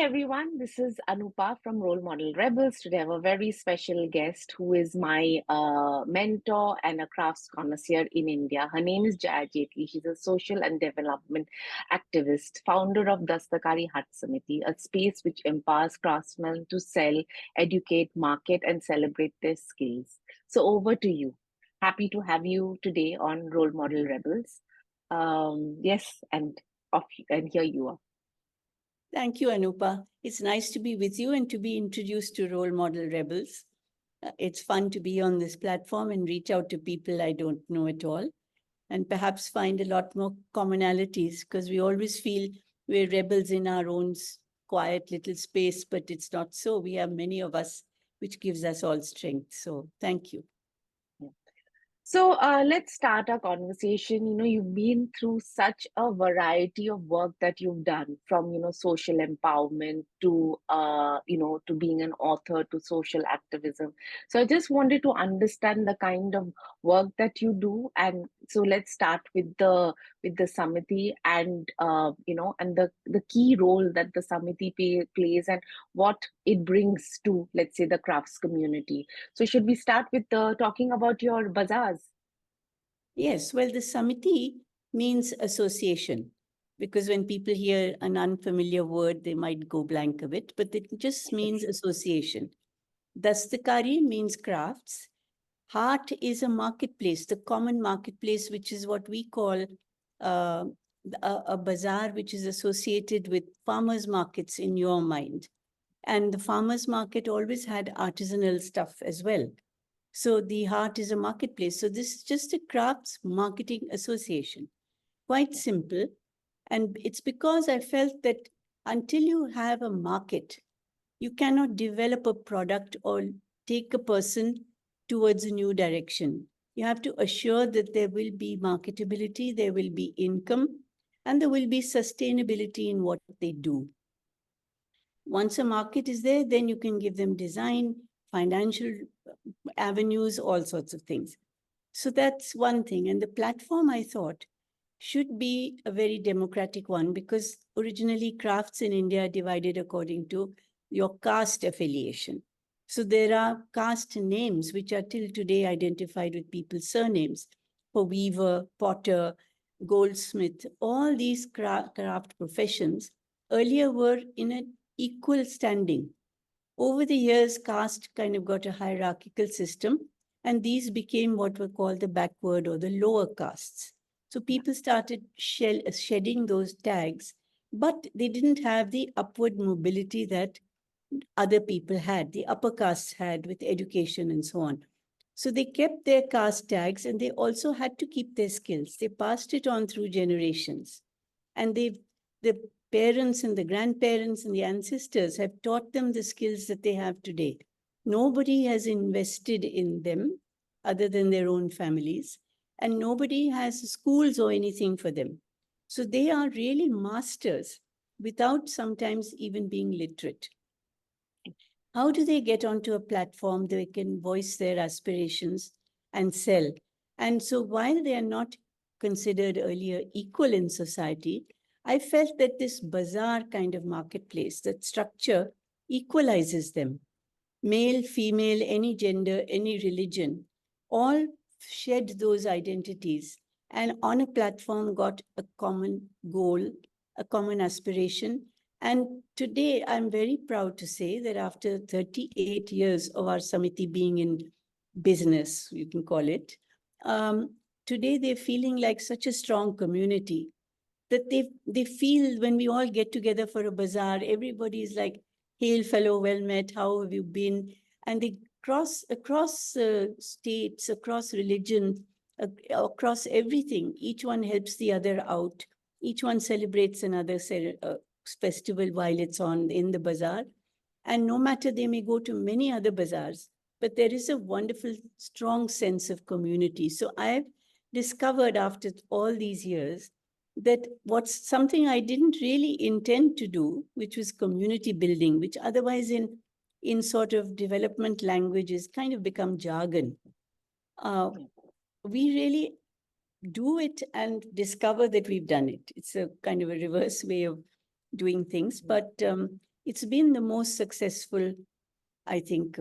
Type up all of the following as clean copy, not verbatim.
everyone, this is Anupa from Role Model Rebels. Today I have a very special guest who is my mentor and a crafts connoisseur in India. Her name is Jaya Jaitly. She's a social and development activist, founder of Dastkari Haat Samiti, a space which empowers craftsmen to sell, educate, market, and celebrate their skills. So over to you. Happy to have you today on Role Model Rebels. Yes, and here you are. Thank you, Anupa. It's nice to be with you and to be introduced to Role Model Rebels. It's fun to be on this platform and reach out to people I don't know at all, and perhaps find a lot more commonalities, because we always feel we're rebels in our own quiet little space, but it's not so. We have many of us, which gives us all strength. So thank you. So let's start our conversation. You've been through such a variety of work that you've done, from social empowerment to to being an author to social activism. So I just wanted to understand the kind of work that you do, and so let's start with the Samiti and and the key role that the Samiti plays and what it brings to, let's say, the crafts community. So should we start with talking about your bazaars? Yes, well, the Samiti means association, because when people hear an unfamiliar word, they might go blank a bit, but it just means association. Dastakari means crafts. Haat is a marketplace, the common marketplace, which is what we call uh, a bazaar, which is associated with farmers' markets in your mind. And the farmers' market always had artisanal stuff as well. So the Haat is a marketplace. So this is just a crafts marketing association. Quite simple. And it's because I felt that until you have a market, you cannot develop a product or take a person towards a new direction. You have to assure that there will be marketability, there will be income, and there will be sustainability in what they do. Once a market is there, then you can give them design, financial avenues, all sorts of things. So that's one thing. And the platform, I thought, should be a very democratic one, because originally crafts in India are divided according to your caste affiliation. So there are caste names which are till today identified with people's surnames. For weaver, potter, goldsmith, all these craft professions earlier were in an equal standing. Over the years, caste kind of got a hierarchical system, and these became what were called the backward or the lower castes. So people started shedding those tags, but they didn't have the upward mobility that other people had, the upper castes had with education and so on. So they kept their caste tags, and they also had to keep their skills. They passed it on through generations. And the parents and the grandparents and the ancestors have taught them the skills that they have today. Nobody has invested in them other than their own families, and nobody has schools or anything for them. So they are really masters without sometimes even being literate. How do they get onto a platform they can voice their aspirations and sell? And so while they are not considered earlier equal in society, I felt that this bazaar kind of marketplace, that structure equalizes them. Male, female, any gender, any religion, all shed those identities and on a platform got a common goal, a common aspiration. And today, I'm very proud to say that after 38 years of our Samiti being in business, you can call it, today they're feeling like such a strong community that they feel when we all get together for a bazaar, everybody's like, "Hail, fellow, well met. How have you been?" And they cross across states, across religion, across everything. Each one helps the other out. Each one celebrates another festival while it's on in the bazaar. And no matter, they may go to many other bazaars, but there is a wonderful, strong sense of community. So I've discovered after all these years that what's something I didn't really intend to do, which was community building, which otherwise in sort of development languages kind of become jargon. We really do it and discover that we've done it. It's a kind of a reverse way of doing things. But It's been the most successful, I think,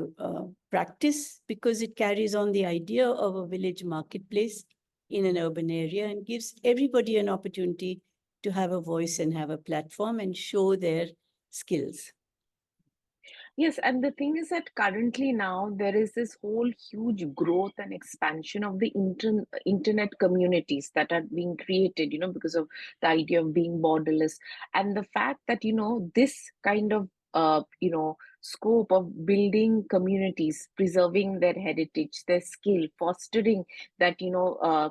practice, because it carries on the idea of a village marketplace in an urban area and gives everybody an opportunity to have a voice and have a platform and show their skills. Yes, and the thing is that currently now there is this whole huge growth and expansion of the internet communities that are being created, because of the idea of being borderless. And the fact that, this kind of, scope of building communities, preserving their heritage, their skill, fostering that,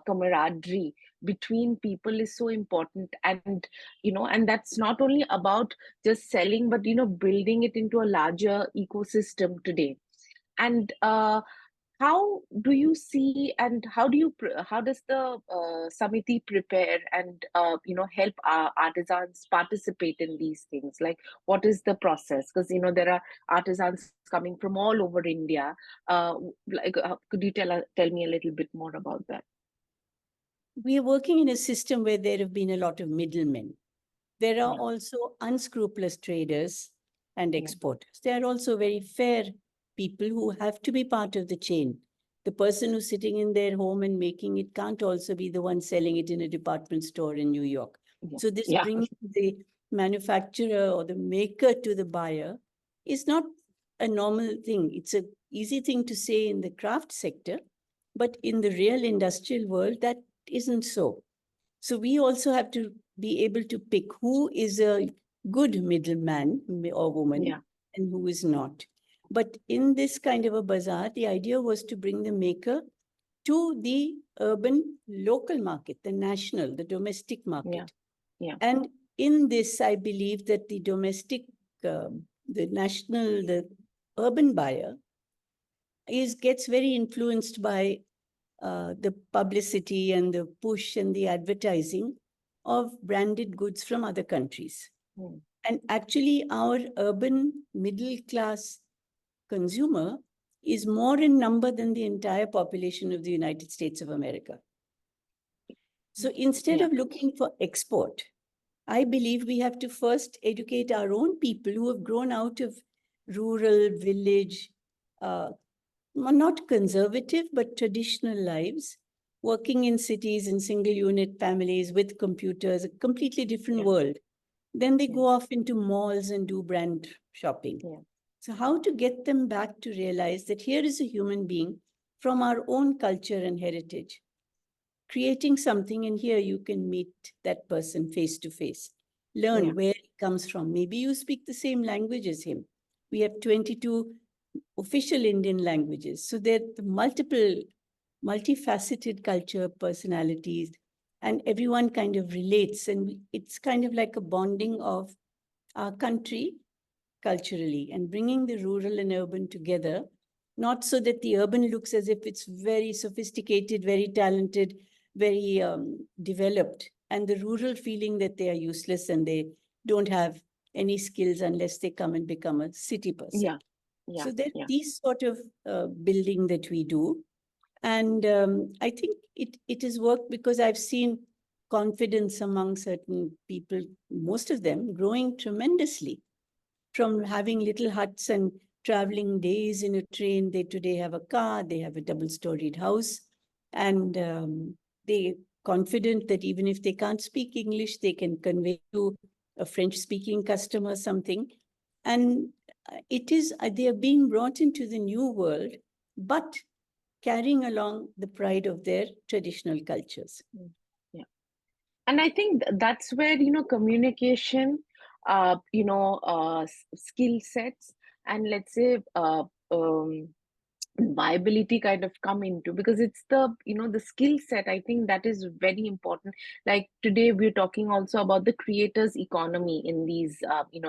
camaraderie between people is so important. And, and that's not only about just selling, but building it into a larger ecosystem today. And how do you see, and how does the Samiti prepare and help artisans participate in these things? Like, what is the process? Because there are artisans coming from all over India. Could you tell me a little bit more about that? We are working in a system where there have been a lot of middlemen. There are Yeah, also unscrupulous traders and yeah, exporters. There are also very fair people who have to be part of the chain. The person who's sitting in their home and making it can't also be the one selling it in a department store in New York. yeah, So, this yeah, bringing the manufacturer or the maker to the buyer is not a normal thing. It's an easy thing to say in the craft sector, but in the real industrial world, that isn't so. So we also have to be able to pick who is a good middleman or woman yeah, and who is not. But in this kind of a bazaar, the idea was to bring the maker to the urban local market, the national, the domestic yeah, market. yeah, And in this, I believe that the domestic, the national, the urban buyer gets very influenced by the publicity and the push and the advertising of branded goods from other countries. mm, And actually, our urban middle class consumer is more in number than the entire population of the United States of America. So instead yeah, of looking for export, I believe we have to first educate our own people who have grown out of rural, village, uh, not conservative, but traditional lives, working in cities in single unit families with computers, a completely different yeah, world. Then they yeah, go off into malls and do brand shopping. yeah, So, how to get them back to realize that here is a human being from our own culture and heritage creating something, and here you can meet that person face to face, yeah, learn where he comes from. Maybe you speak the same language as him. We have 22 official Indian languages, so there are multiple multifaceted culture personalities, and everyone kind of relates, and it's kind of like a bonding of our country culturally and bringing the rural and urban together, not so that the urban looks as if it's very sophisticated, very talented, very developed, and the rural feeling that they are useless and they don't have any skills unless they come and become a city person. yeah, yeah, So there's yeah, these sort of building that we do. And I think it has worked because I've seen confidence among certain people, most of them growing tremendously from having little huts and traveling days in a train. They today have a car, they have a double-storied house, and they confident that even if they can't speak English, they can convey to a French-speaking customer something. And they are being brought into the new world, but carrying along the pride of their traditional cultures. mm, yeah. And I think that's where, communication, skill sets, and let's say, viability kind of come into, because it's the skill set, I think, that is very important. Like today we're talking also about the creators economy in these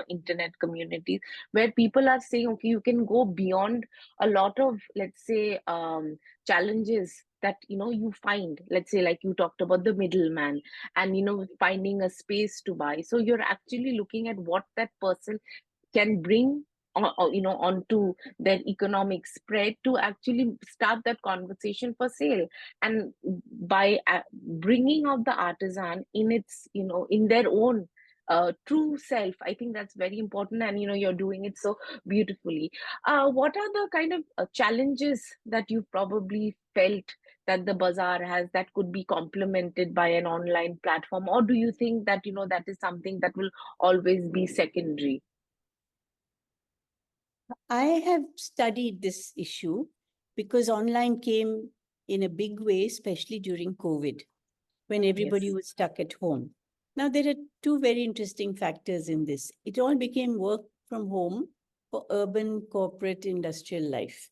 internet communities, where people are saying, okay, you can go beyond a lot of, let's say, challenges that you find, let's say, like you talked about the middleman, and finding a space to buy. So you're actually looking at what that person can bring onto their economic spread to actually start that conversation for sale. And by bringing out the artisan in its in their own true self. I think that's very important, and you're doing it so beautifully. What are the kind of challenges that you've probably felt that the bazaar has that could be complemented by an online platform, or do you think that that is something that will always be secondary? I have studied this issue because online came in a big way, especially during COVID, when everybody Yes. was stuck at home. Now, there are two very interesting factors in this. It all became work from home for urban, corporate, industrial life.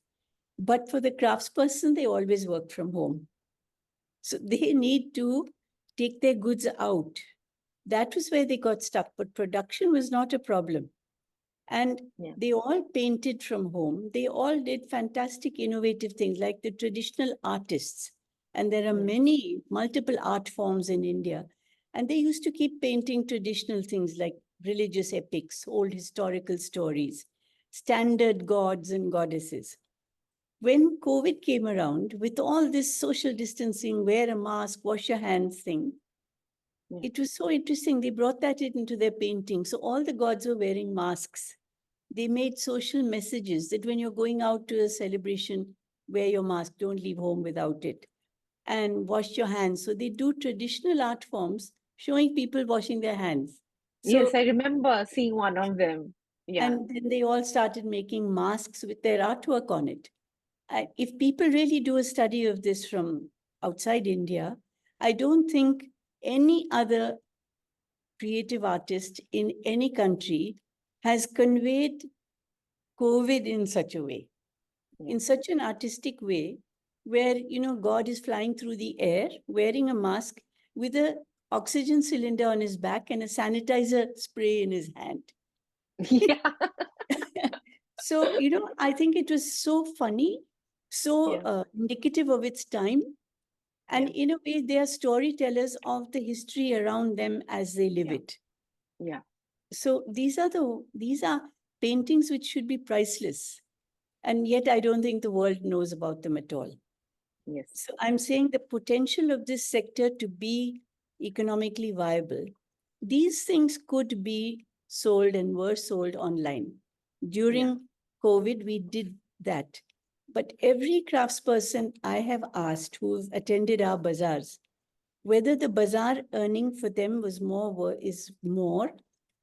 But for the craftsperson, they always work from home. So they need to take their goods out. That was where they got stuck, but production was not a problem. And Yeah. they all painted from home. They all did fantastic, innovative things like the traditional artists. And there are Yeah. many, multiple art forms in India. And they used to keep painting traditional things like religious epics, old historical stories, standard gods and goddesses. When COVID came around, with all this social distancing, wear a mask, wash your hands thing, Yeah. it was so interesting. They brought that into their painting. So all the gods were wearing masks. They made social messages that when you're going out to a celebration, wear your mask, don't leave home without it, and wash your hands. So they do traditional art forms showing people washing their hands. Yes, So, I remember seeing one of them. Yeah. and then they all started making masks with their artwork on it. If people really do a study of this from outside India, I don't think any other creative artist in any country has conveyed COVID in such a way, Yeah. in such an artistic way, where God is flying through the air wearing a mask with a oxygen cylinder on his back and a sanitizer spray in his hand. Yeah. So I think it was so funny, so Yeah. indicative of its time, and Yeah. in a way they are storytellers of the history around them as they live Yeah. it. Yeah. So these are paintings which should be priceless, and yet I don't think the world knows about them at all. Yes. So I'm saying the potential of this sector to be economically viable, these things could be sold and were sold online. Yeah. During COVID, we did that. But every craftsperson I have asked who've attended our bazaars, whether the bazaar earning for them was is more,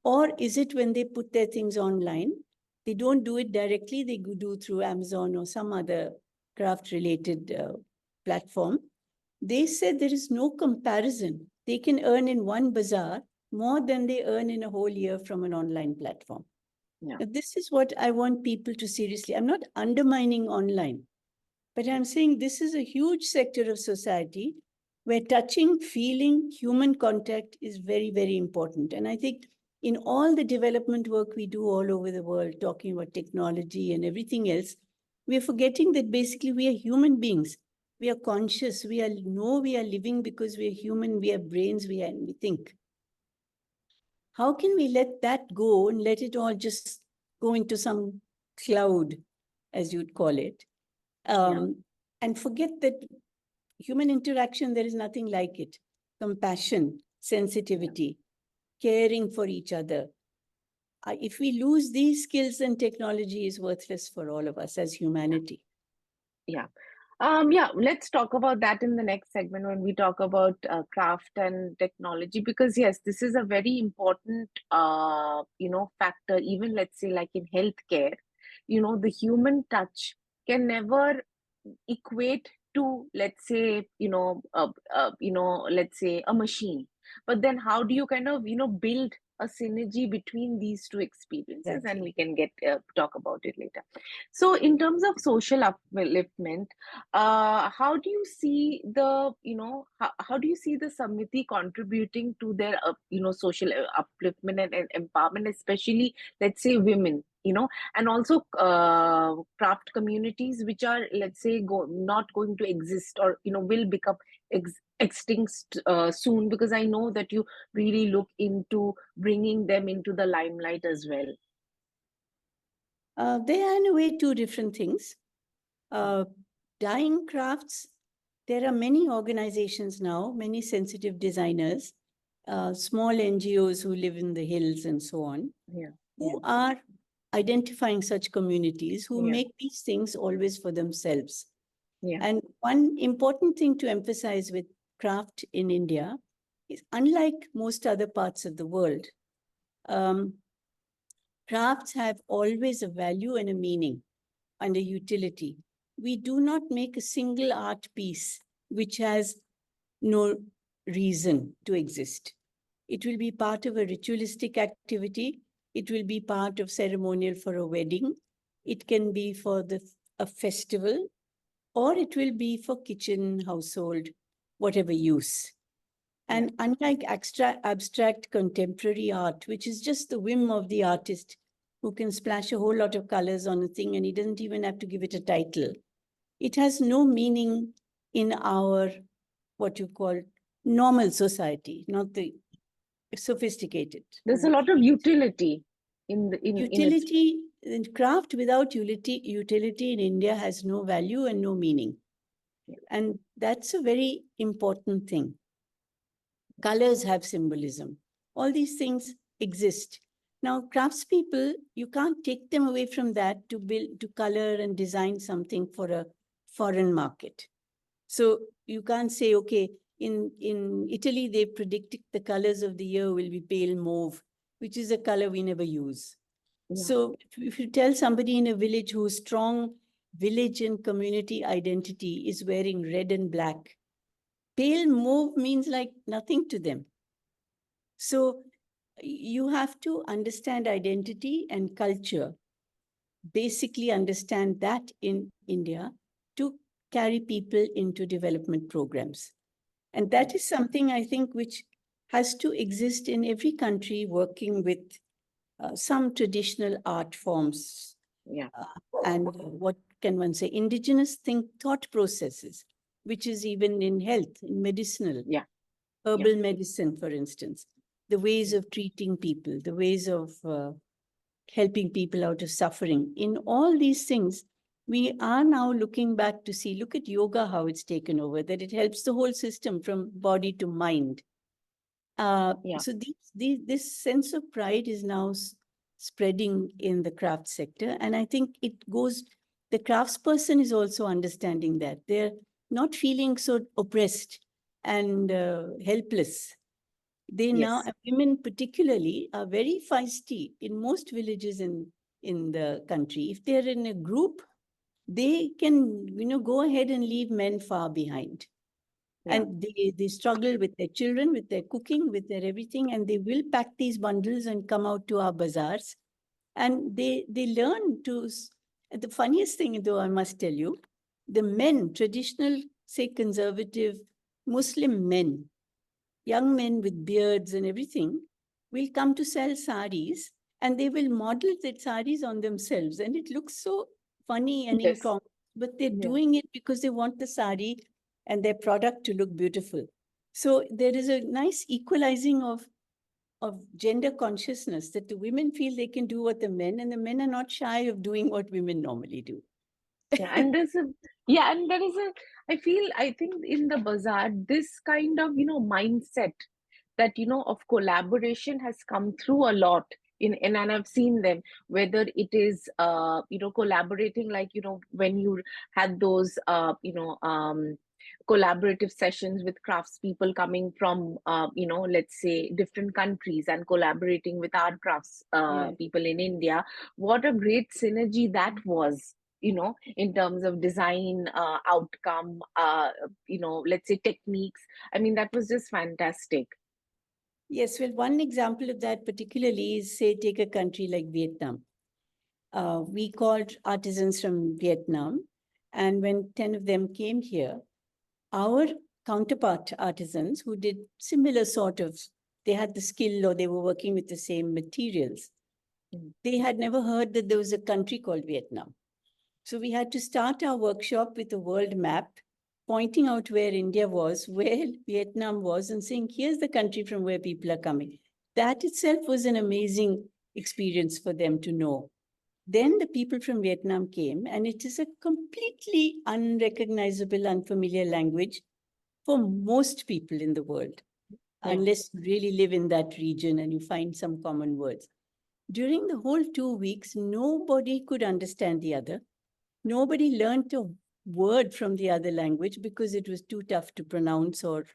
or is it when they put their things online, they don't do it directly, they do through Amazon or some other craft related platform. They said there is no comparison. They can earn in one bazaar more than they earn in a whole year from an online platform. Yeah. Now, this is what I want people to seriously. I'm not undermining online, but I'm saying this is a huge sector of society where touching, feeling, human contact is very, very important. And I think in all the development work we do all over the world, talking about technology and everything else, we're forgetting that basically we are human beings. We are conscious. We are living because we are human. We have brains. We think. How can we let that go and let it all just go into some cloud, as you'd call it, Yeah. um, and forget that human interaction, there is nothing like it. Compassion, Yeah. sensitivity, caring for each other. If we lose these skills, then technology is worthless for all of us as humanity. Yeah. Yeah, let's talk about that in the next segment when we talk about craft and technology, because yes, this is a very important factor. Even let's say like in healthcare, the human touch can never equate to, let's say, let's say a machine. But then how do you kind of build a synergy between these two experiences, and we Exactly. can get talk about it later. So in terms of social upliftment, how do you see the how do you see the Samiti contributing to their social upliftment and empowerment, especially let's say women, and also craft communities which are, let's say, not going to exist, or will become extinct soon, because I know that you really look into bringing them into the limelight as well. They are in a way two different things. Yeah. Uh, Dyeing crafts, there are many organizations now, many sensitive designers small NGOs who live in the hills and so on, Yeah. Yeah. who are identifying such communities who Yeah. make these things always for themselves. Yeah. And one important thing to emphasize with craft in India is, unlike most other parts of the world, um, crafts have always a value and a meaning and a utility. We do not make a single art piece which has no reason to exist. It will be part of a ritualistic activity. It will be part of ceremonial for a wedding. It can be for a festival, or it will be for kitchen, household, whatever use. Yeah. And unlike abstract contemporary art, which is just the whim of the artist who can splash a whole lot of colors on a thing and he doesn't even have to give it a title, it has no meaning in our, what you call, normal society, not the sophisticated. There's a lot of utility in its. Utility, craft without utility in India has no value and no meaning. Yeah. And that's a very important thing. Colors have symbolism. All these things exist. Now, craftspeople, you can't take them away from that to build, to color and design something for a foreign market. So you can't say, okay, in Italy, they predicted the colors of the year will be pale mauve, which is a color we never use. Yeah. So if you tell somebody in a village whose strong village and community identity is wearing red and black, pale mauve means like nothing to them. So you have to understand identity and culture, basically understand that in India to carry people into development programs. And that is something I think which has to exist in every country working with some traditional art forms. Yeah. And what can one say? Indigenous thought processes, which is even in health, in medicinal, Yeah. Yeah. herbal medicine, for instance, the ways of treating people, the ways of helping people out of suffering. In all these things, we are now looking back to see, look at yoga, how it's taken over, that it helps the whole system from body to mind. Yeah. So this sense of pride is now spreading in the craft sector. And I think the craftsperson is also understanding that. They're not feeling so oppressed and helpless. They now, Yes. women particularly, are very feisty in most villages in the country. If they're in a group, they can, go ahead and leave men far behind. Yeah. And they struggle with their children, with their cooking, with their everything, and they will pack these bundles and come out to our bazaars. And they learn to, the funniest thing though, I must tell you, the men, traditional, say conservative Muslim men, young men with beards and everything, will come to sell saris, and they will model the saris on themselves. And it looks so funny and Yes. incongruous, but they're Yeah. doing it because they want the sari and their product to look beautiful. So there is a nice equalizing of gender consciousness, that the women feel they can do what the men, and the men are not shy of doing what women normally do. Yeah, and there's a yeah, and there is a I think in the bazaar, this kind of, mindset that, of collaboration has come through a lot and I've seen them, whether it is collaborating, like, when you had those collaborative sessions with craftspeople coming from let's say different countries and collaborating with our crafts Yeah. people in India. What a great synergy that was, in terms of design, outcome, let's say techniques. I mean, that was just fantastic. Yes, well, one example of that particularly is, say, take a country like Vietnam. We called artisans from Vietnam, and when 10 of them came here, our counterpart artisans who did similar sort of, they had the skill or they were working with the same materials, Mm. they had never heard that there was a country called Vietnam. So we had to start our workshop with a world map, pointing out where India was, where Vietnam was, and saying, here's the country from where people are coming. That itself was an amazing experience for them to know. Then the people from Vietnam came, and it is a completely unrecognizable, unfamiliar language for most people in the world. Yeah. unless you really live in that region and you find some common words. During the whole 2 weeks, nobody could understand the other. Nobody learned a word from the other language because it was too tough to pronounce or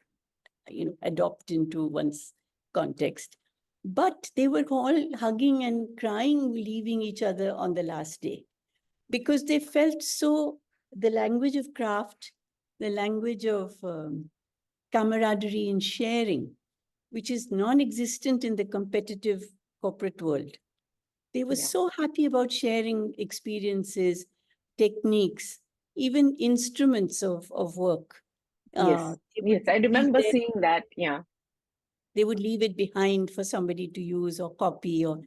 adopt into one's context. But they were all hugging and crying, leaving each other on the last day because they felt so the language of craft, the language of camaraderie and sharing, which is non existent in the competitive corporate world. They were Yeah. so happy about sharing experiences, techniques, even instruments of work. Yes. They Yes. would I leave remember their seeing that. Yeah. they would leave it behind for somebody to use or copy or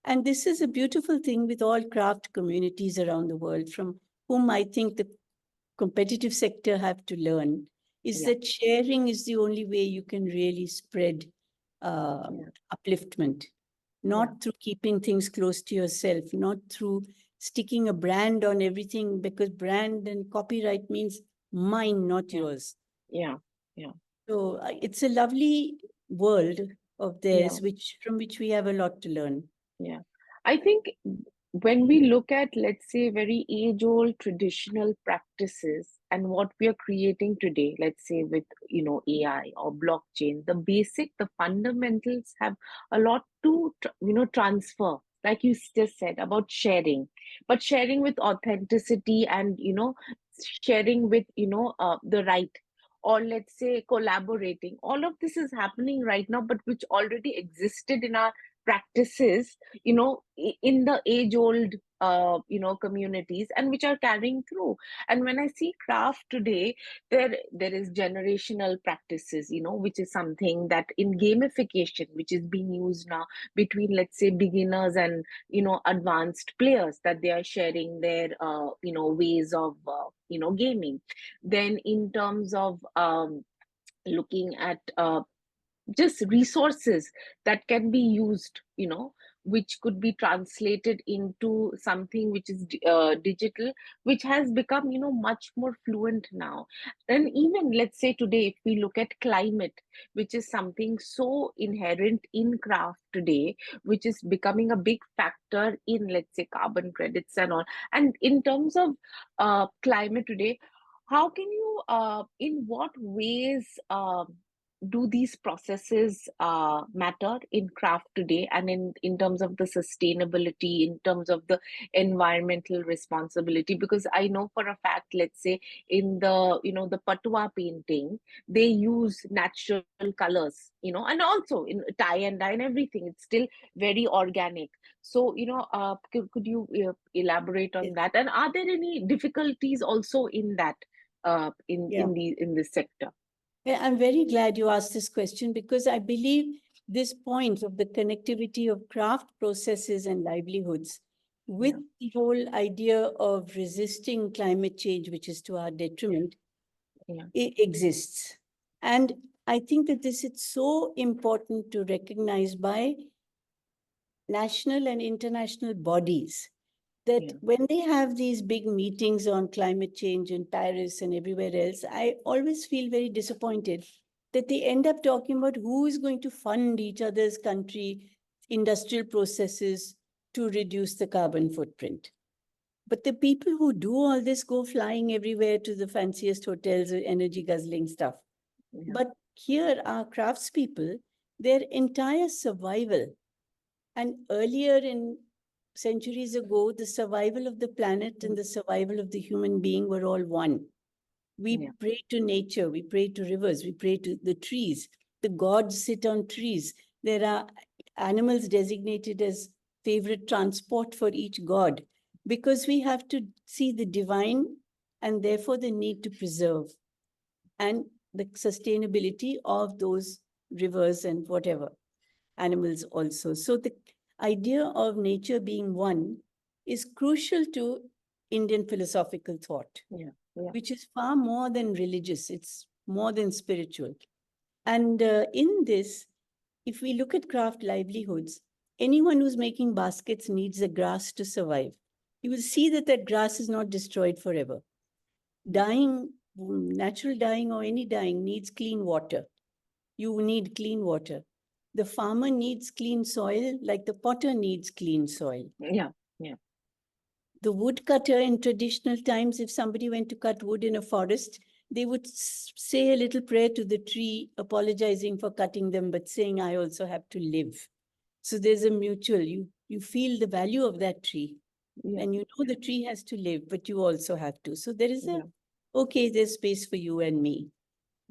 and this is a beautiful thing with all craft communities around the world from whom I think the competitive sector have to learn is Yeah. that sharing is the only way you can really spread Yeah. upliftment, Yeah. not through keeping things close to yourself, not through sticking a brand on everything because brand and copyright means mine, not Yeah. yours. Yeah. Yeah. So it's a lovely world of Yeah. theirs, which from which we have a lot to learn. Yeah. I think when we look at, let's say, very age-old traditional practices and what we are creating today, let's say with, AI or blockchain, the basic, the fundamentals have a lot to, transfer. Like you just said about sharing, but sharing with authenticity and, sharing with, the right, or let's say collaborating. All of this is happening right now, but which already existed in our practices, in the age old communities, and which are carrying through. And when I see craft today, there is generational practices, which is something that in gamification, which is being used now between, let's say, beginners and advanced players, that they are sharing their ways of gaming. Then in terms of looking at just resources that can be used, which could be translated into something which is digital, which has become much more fluent now. And even, let's say, today, if we look at climate, which is something so inherent in craft today, which is becoming a big factor in, let's say, carbon credits and all. And in terms of climate today, how can you in what ways do these processes matter in craft today, and in terms of the sustainability, in terms of the environmental responsibility? Because I know for a fact, let's say, in the the patua painting, they use natural colors, and also in tie and dye and everything, it's still very organic. So could you elaborate on Yes. that, and are there any difficulties also in that Yeah. in this sector? I'm very glad you asked this question because I believe this point of the connectivity of craft processes and livelihoods with Yeah. the whole idea of resisting climate change, which is to our Yeah. detriment, Yeah. it exists. And I think that this is so important to recognize by national and international bodies that Yeah. when they have these big meetings on climate change in Paris and everywhere else, I always feel very disappointed that they end up talking about who is going to fund each other's country industrial processes to reduce the carbon footprint. But the people who do all this go flying everywhere to the fanciest hotels, energy guzzling stuff. Yeah. But here are craftspeople, their entire survival and earlier in centuries ago, the survival of the planet and the survival of the human being were all one. We Yeah. pray to nature, we pray to rivers, we pray to the trees. The gods sit on trees. There are animals designated as favorite transport for each god because we have to see the divine and therefore the need to preserve and the sustainability of those rivers and whatever animals also. So the idea of nature being one is crucial to Indian philosophical thought, Yeah. Yeah. which is far more than religious, it's more than spiritual. And in this, if we look at craft livelihoods, anyone who's making baskets needs the grass to survive. You will see that that grass is not destroyed forever. Dyeing, natural dyeing or any dyeing needs clean water. you need clean water. The farmer needs clean soil, like the potter needs clean soil. Yeah. Yeah. The woodcutter in traditional times, if somebody went to cut wood in a forest, they would say a little prayer to the tree, apologizing for cutting them, but saying, I also have to live. So there's a mutual, you feel the value of that tree. Yeah. And you know the tree has to live, but you also have to. So there is Yeah. okay, there's space for you and me.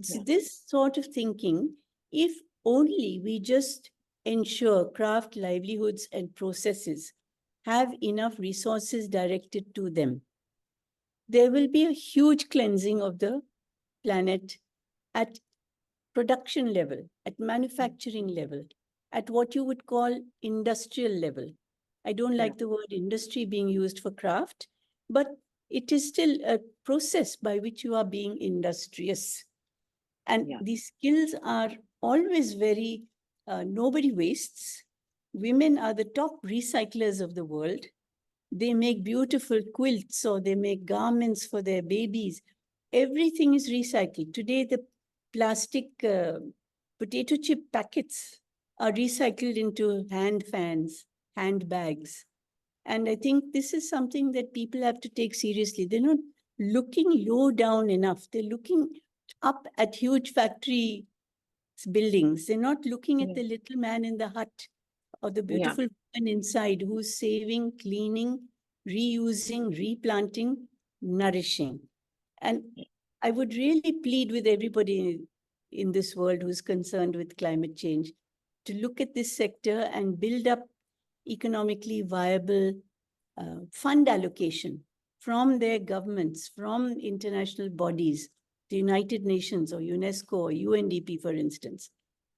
So Yeah. this sort of thinking, if only we just ensure craft livelihoods and processes have enough resources directed to them, there will be a huge cleansing of the planet at production level, at manufacturing level, at what you would call industrial level. I don't Yeah. like the word industry being used for craft, but it is still a process by which you are being industrious. And Yeah. these skills are always very, nobody wastes. Women are the top recyclers of the world. They make beautiful quilts or they make garments for their babies. Everything is recycled. Today, the plastic potato chip packets are recycled into hand fans, handbags. And I think this is something that people have to take seriously. They're not looking low down enough. They're looking up at huge factory buildings. They're not looking at Yeah. the little man in the hut or the Yeah. beautiful woman inside who's saving, cleaning, reusing, replanting, nourishing. And I would really plead with everybody in this world who's concerned with climate change to look at this sector and build up economically viable fund allocation from their governments, from international bodies, the United Nations or UNESCO or UNDP, for instance,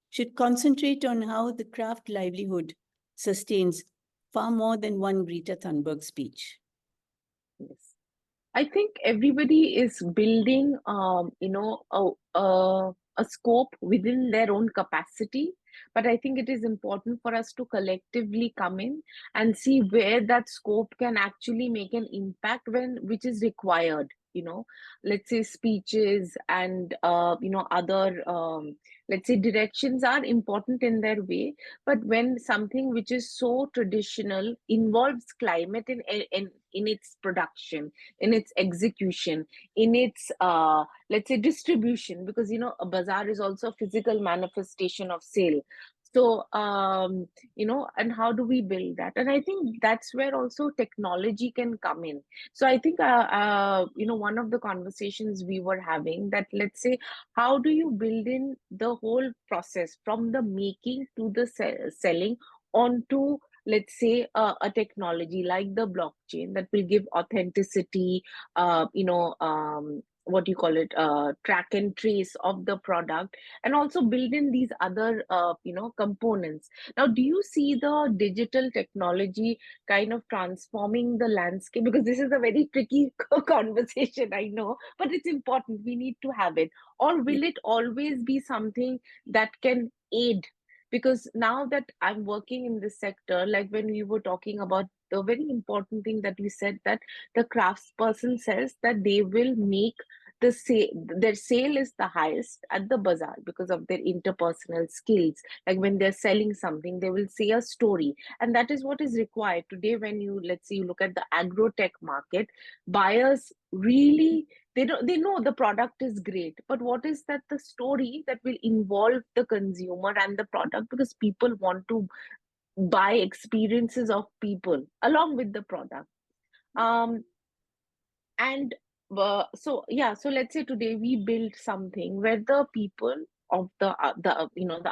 should concentrate on how the craft livelihood sustains far more than one Greta Thunberg speech. Yes. I think everybody is building, a scope within their own capacity. But I think it is important for us to collectively come in and see where that scope can actually make an impact which is required. Let's say speeches and other let's say directions are important in their way. But when something which is so traditional involves climate in its production, in its execution, in its let's say distribution, because a bazaar is also a physical manifestation of sale. So and how do we build that? And I think that's where also technology can come in. So I think one of the conversations we were having, that let's say, how do you build in the whole process from the making to the selling onto, let's say, a technology like the blockchain that will give authenticity, what do you call it, track and trace of the product, and also build in these other components. Now, do you see the digital technology kind of transforming the landscape? Because this is a very tricky conversation, I know, but it's important, we need to have it. Or will it always be something that can aid? Because now that I'm working in this sector, like when we were talking about the very important thing that we said, that the craftsperson says that they will make the sale, their sale is the highest at the bazaar because of their interpersonal skills. Like when they're selling something, they will say a story, and that is what is required today. When you, let's say, you look at the agro tech market, buyers really, they know the product is great, but what is that the story that will involve the consumer and the product? Because people want to buy experiences of people along with the product. um and so yeah, so let's say today we build something where the people of the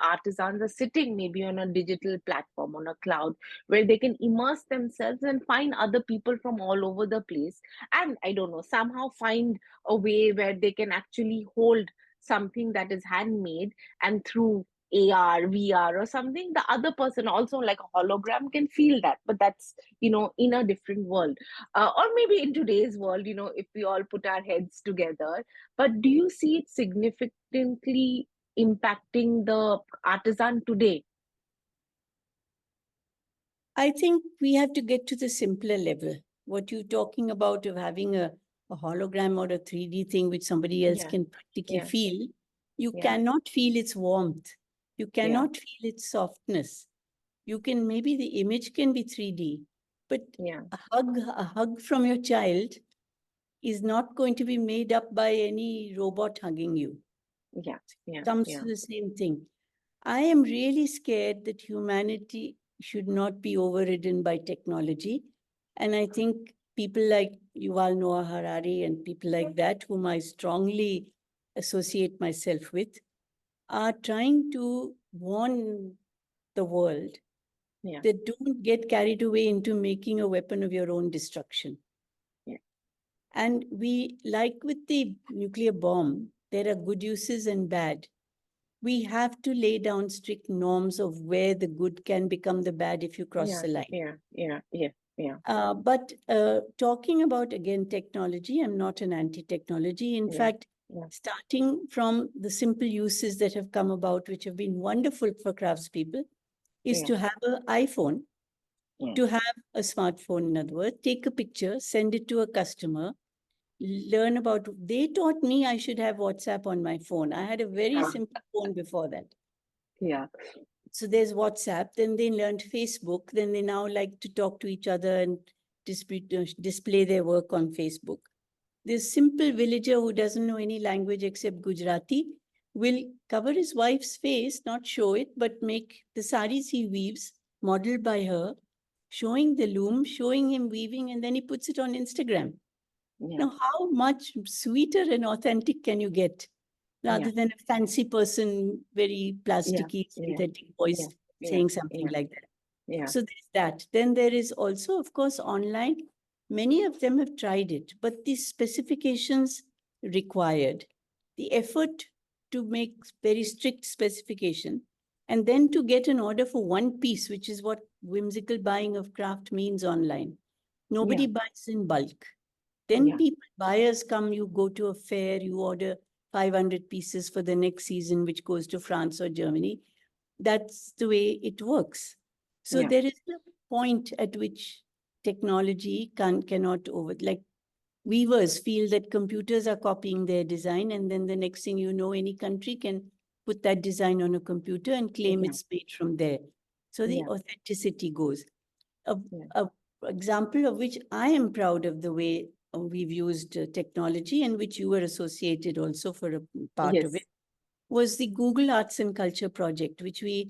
artisans are sitting maybe on a digital platform, on a cloud, where they can immerse themselves and find other people from all over the place, and I don't know, somehow find a way where they can actually hold something that is handmade, and through AR, VR or something, the other person also, like a hologram, can feel that, but that's in a different world. Or maybe in today's world, if we all put our heads together. But do you see it significantly impacting the artisan today? I think we have to get to the simpler level. What you're talking about of having a hologram or a 3D thing which somebody else Yeah, can practically yeah, feel You Yeah. cannot feel its warmth. You Yeah. cannot feel its softness. You can, maybe the image can be 3D, but Yeah. a hug from your child is not going to be made up by any robot hugging you. Yeah. Yeah. Comes Yeah. to the same thing. I am really scared that humanity should not be overridden by technology. And I think people like Yuval Noah Harari and people like that, whom I strongly associate myself with, are trying to warn the world Yeah. that don't get carried away into making a weapon of your own destruction. Yeah. And we, like with the nuclear bomb, there are good uses and bad. We have to lay down strict norms of where the good can become the bad if you cross Yeah. the line. Yeah. Yeah. Yeah. Yeah. But talking about, again, technology, I'm not an anti-technology. In Yeah. fact, starting from the simple uses that have come about, which have been wonderful for craftspeople, is Yeah. to have an iPhone, Yeah. to have a smartphone, in other words, take a picture, send it to a customer, learn about. They taught me I should have WhatsApp on my phone. I had a very simple phone before that. Yeah. So there's WhatsApp, then they learned Facebook, then they now like to talk to each other and display their work on Facebook. This simple villager who doesn't know any language except Gujarati will cover his wife's face, not show it, but make the saris he weaves, modeled by her, showing the loom, showing him weaving, and then he puts it on Instagram. Yeah. Now, how much sweeter and authentic can you get Yeah. rather than a fancy person, very Yeah. plasticky, Yeah. synthetic voice Yeah. Yeah. saying something Yeah. like that? Yeah. So there's that. Then there is also, of course, online. Many of them have tried it, but the specifications required, the effort to make very strict specification, and then to get an order for one piece, which is what whimsical buying of craft means online. Nobody Yeah. buys in bulk. Then Yeah. people, buyers come, you go to a fair, you order 500 pieces for the next season, which goes to France or Germany. That's the way it works. So Yeah. there is a point at which technology cannot like weavers feel that computers are copying their design, and then the next thing you know, any country can put that design on a computer and claim Yeah. it's made from there. So the Yeah. authenticity goes. A, Yeah. a example of which I am proud of the way we've used technology, and which you were associated also for a part of it, Yes. was the Google Arts and Culture project, which Yeah.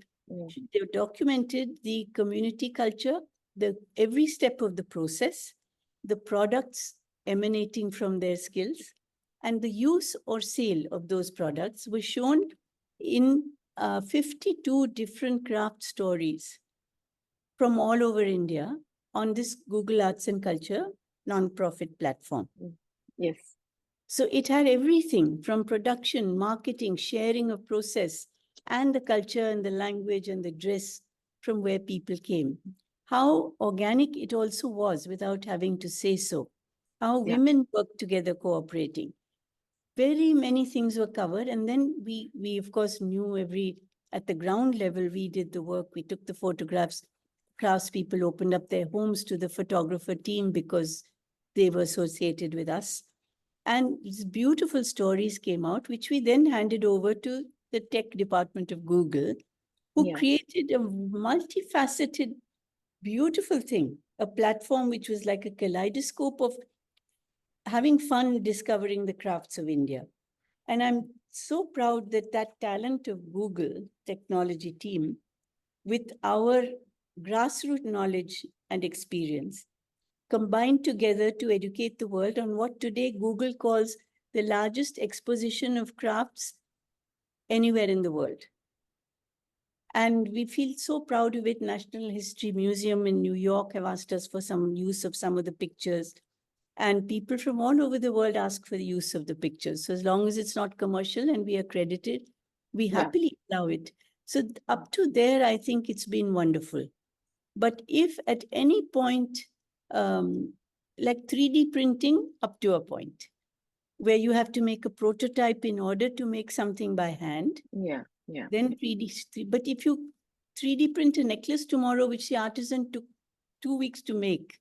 they documented the community culture, the every step of the process, the products emanating from their skills, and the use or sale of those products was shown in 52 different craft stories from all over India on this Google Arts and Culture nonprofit platform. Mm. Yes. So it had everything from production, marketing, sharing of process, and the culture and the language and the dress from where people came. How organic it also was without having to say so. How Yeah. women worked together cooperating. Very many things were covered. And then we of course knew at the ground level, we did the work. We took the photographs. Craftspeople opened up their homes to the photographer team because they were associated with us. And these beautiful stories came out, which we then handed over to the tech department of Google, who Yeah. created a multifaceted, beautiful thing, a platform which was like a kaleidoscope of having fun discovering the crafts of India. And I'm so proud that that talent of Google technology team, with our grassroots knowledge and experience, combined together to educate the world on what today Google calls the largest exposition of crafts anywhere in the world. And we feel so proud of it. National History Museum in New York have asked us for some use of some of the pictures. And people from all over the world ask for the use of the pictures. So as long as it's not commercial and we are credited, we Yeah. happily allow it. So up to there, I think it's been wonderful. But if at any point, like 3D printing, up to a point, where you have to make a prototype in order to make something by hand, Yeah. Yeah. then 3D. But if you 3D print a necklace tomorrow, which the artisan took 2 weeks to make,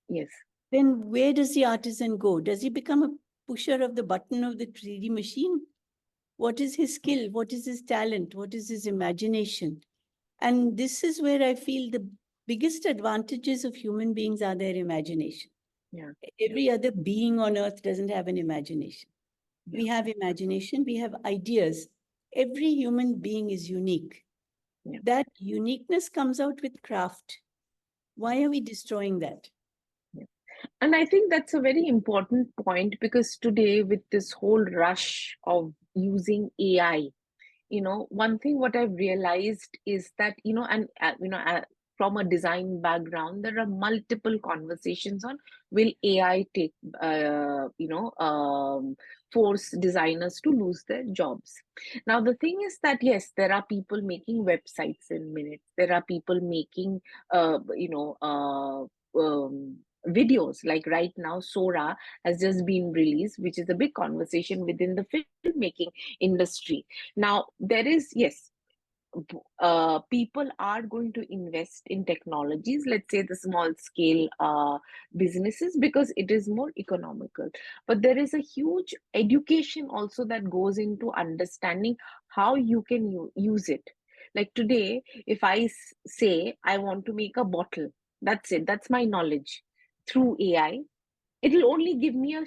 Yes. then where does the artisan go? Does he become a pusher of the button of the 3D machine? What is his skill? What is his talent? What is his imagination? And this is where I feel the biggest advantages of human beings are their imagination. Yeah, Every other being on earth doesn't have an imagination. yeah, We have imagination, we have ideas. Every human being is unique. yeah, That uniqueness comes out with craft. Why are we destroying that? yeah. And I think that's a very important point because today, with this whole rush of using AI, one thing what I've realized is that, from a design background, there are multiple conversations on will AI take, force designers to lose their jobs. Now, the thing is that, yes, there are people making websites in minutes. There are people making, videos. Like right now, Sora has just been released, which is a big conversation within the filmmaking industry. Now, there is, yes, people are going to invest in technologies, let's say the small scale businesses, because it is more economical. But there is a huge education also that goes into understanding how you can use it. Like today, if I say I want to make a bottle, that's it, that's my knowledge. Through AI, it'll only give me a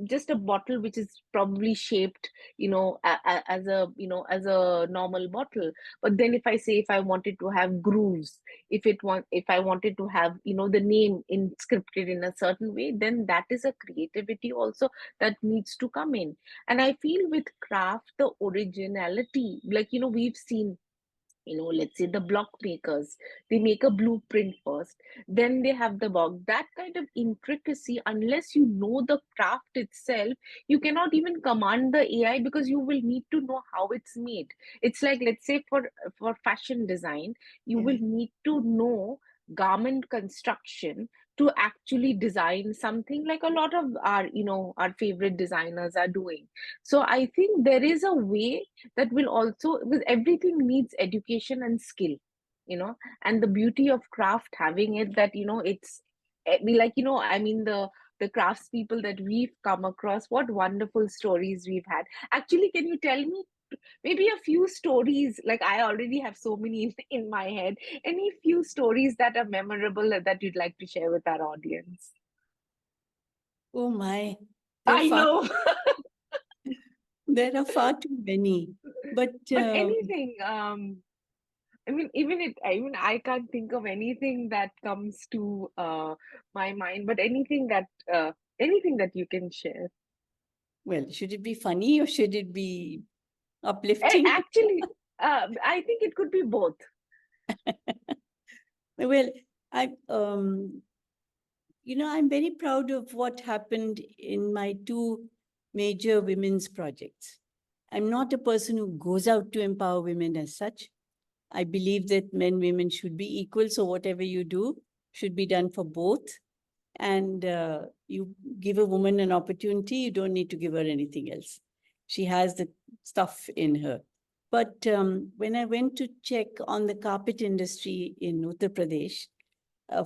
just a bottle which is probably shaped, as a, as a normal bottle. But then if I say, if I wanted to have grooves, if I wanted to have, the name inscripted in a certain way, then that is a creativity also that needs to come in. And I feel with craft, the originality, like, we've seen, let's say the block makers, they make a blueprint first, then they have the box. That kind of intricacy, unless you know the craft itself, you cannot even command the AI, because you will need to know how it's made. It's like, let's say for fashion design, you Yeah. will need to know garment construction to actually design something like a lot of our, our favorite designers are doing. So I think there is a way that will also, because everything needs education and skill, and the beauty of craft having it, that, it's like, I mean, the crafts people that we've come across, what wonderful stories we've had. Actually, can you tell me maybe a few stories? Like, I already have so many in my head. Any few stories that are memorable that you'd like to share with our audience? Oh my, there are I far, know. there are far too many. But But anything, I mean, even I can't think of anything that comes to my mind, but anything that you can share. well, should it be funny or should it be uplifting? Actually, I think it could be both. Well, I I'm very proud of what happened in my two major women's projects. I'm not a person who goes out to empower women as such. I believe that men, women should be equal. So whatever you do should be done for both. And you give a woman an opportunity, you don't need to give her anything else. She has the stuff in her. But when I went to check on the carpet industry in Uttar Pradesh,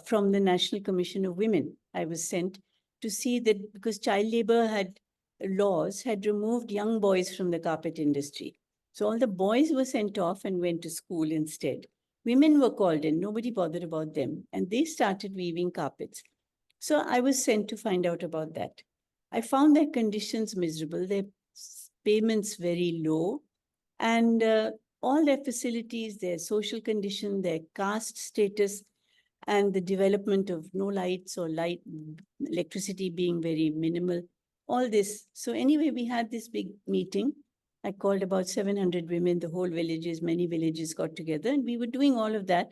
from the National Commission of Women, I was sent to see that because child labor had laws had removed young boys from the carpet industry. So all the boys were sent off and went to school instead. Women were called in, nobody bothered about them, and they started weaving carpets. So I was sent to find out about that. I found their conditions miserable, their payments very low, and all their facilities, their social condition, their caste status, and the development of no lights or light electricity being very minimal, all this. So anyway, we had this big meeting. I called about 700 women, the whole villages, many villages got together, and we were doing all of that,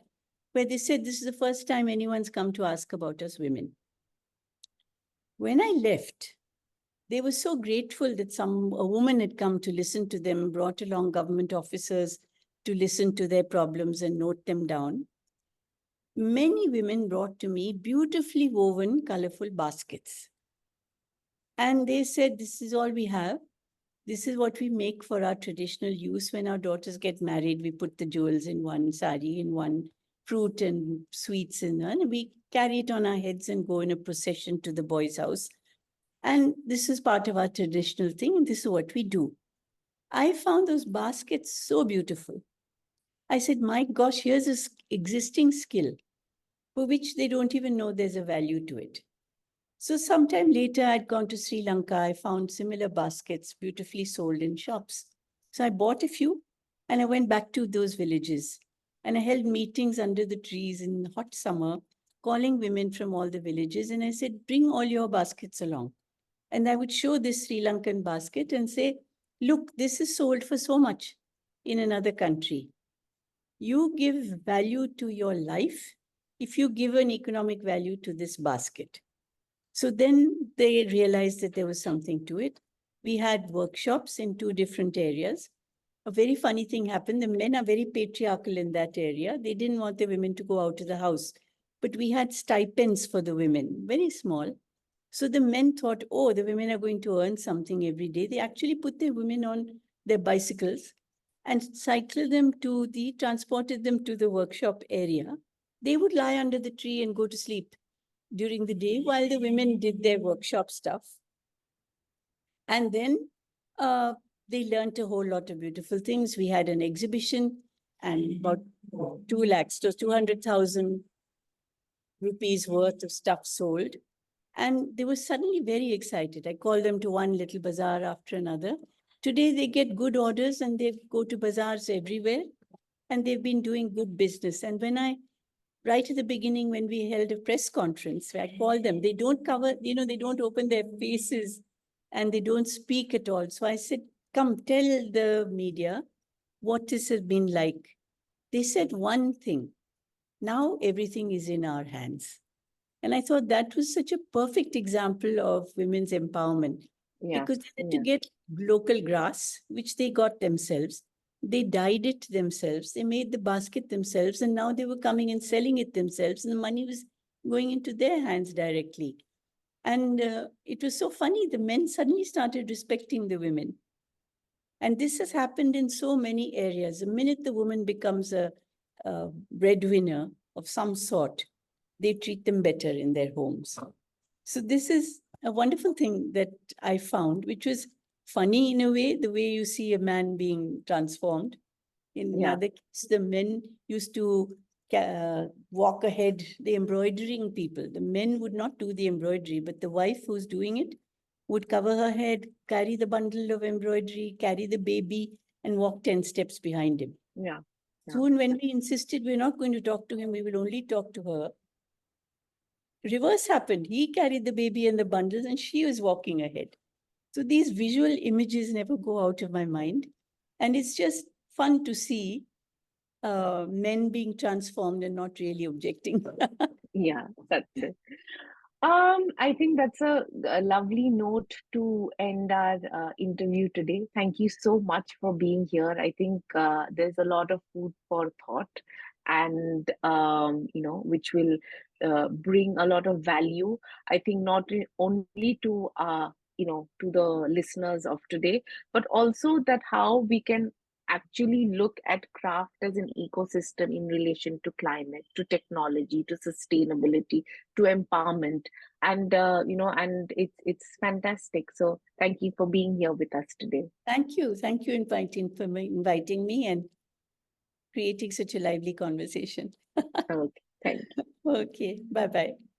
where they said, this is the first time anyone's come to ask about us women. When I left, they were so grateful that a woman had come to listen to them, brought along government officers to listen to their problems and note them down. Many women brought to me beautifully woven, colorful baskets. And they said, this is all we have. This is what we make for our traditional use. When our daughters get married, we put the jewels in one sari, in one fruit and sweets in one, and we carry it on our heads and go in a procession to the boys' house. And this is part of our traditional thing, and this is what we do. I found those baskets so beautiful. I said, my gosh, here's this existing skill for which they don't even know there's a value to it. So sometime later, I'd gone to Sri Lanka. I found similar baskets beautifully sold in shops. So I bought a few and I went back to those villages. And I held meetings under the trees in hot summer, calling women from all the villages. And I said, bring all your baskets along. And I would show this Sri Lankan basket and say, look, this is sold for so much in another country. You give value to your life if you give an economic value to this basket. So then they realized that there was something to it. We had workshops in 2 different areas. A very funny thing happened. The men are very patriarchal in that area. They didn't want the women to go out of the house. But we had stipends for the women, very small. So the men thought, oh, the women are going to earn something every day. They actually put their women on their bicycles and transported them to the workshop area. They would lie under the tree and go to sleep during the day while the women did their workshop stuff. And then they learned a whole lot of beautiful things. We had an exhibition and about 2 lakhs, so 200,000 rupees worth of stuff sold. And they were suddenly very excited. I called them to one little bazaar after another. Today they get good orders and they go to bazaars everywhere and they've been doing good business. And right at the beginning, when we held a press conference, where I called them, they don't they don't open their faces and they don't speak at all. So I said, come tell the media what this has been like. They said one thing, now everything is in our hands. And I thought that was such a perfect example of women's empowerment Yeah, because they had to yeah, get local grass, which they got themselves. They dyed it themselves. They made the basket themselves. And now they were coming and selling it themselves. And the money was going into their hands directly. And it was so funny. The men suddenly started respecting the women. And this has happened in so many areas. The minute the woman becomes a breadwinner of some sort, they treat them better in their homes. So this is a wonderful thing that I found, which was funny in a way, the way you see a man being transformed. In yeah, another case, the men used to walk ahead, the embroidering people. The men would not do the embroidery, but the wife who's doing it would cover her head, carry the bundle of embroidery, carry the baby, and walk 10 steps behind him. yeah, yeah, Soon, when we insisted we're not going to talk to him, we will only talk to her, reverse happened. He carried the baby and the bundles, and she was walking ahead. So these visual images never go out of my mind. And it's just fun to see men being transformed and not really objecting. yeah, that's it. I think that's a lovely note to end our interview today. Thank you so much for being here. I think there's a lot of food for thought, and which will bring a lot of value. I think only to to the listeners of today, but also that how we can actually look at craft as an ecosystem in relation to climate, to technology, to sustainability, to empowerment, and and it's fantastic. So thank you for being here with us today. Thank you. Thank you inviting me and creating such a lively conversation. Okay, thank you. Okay. Bye-bye.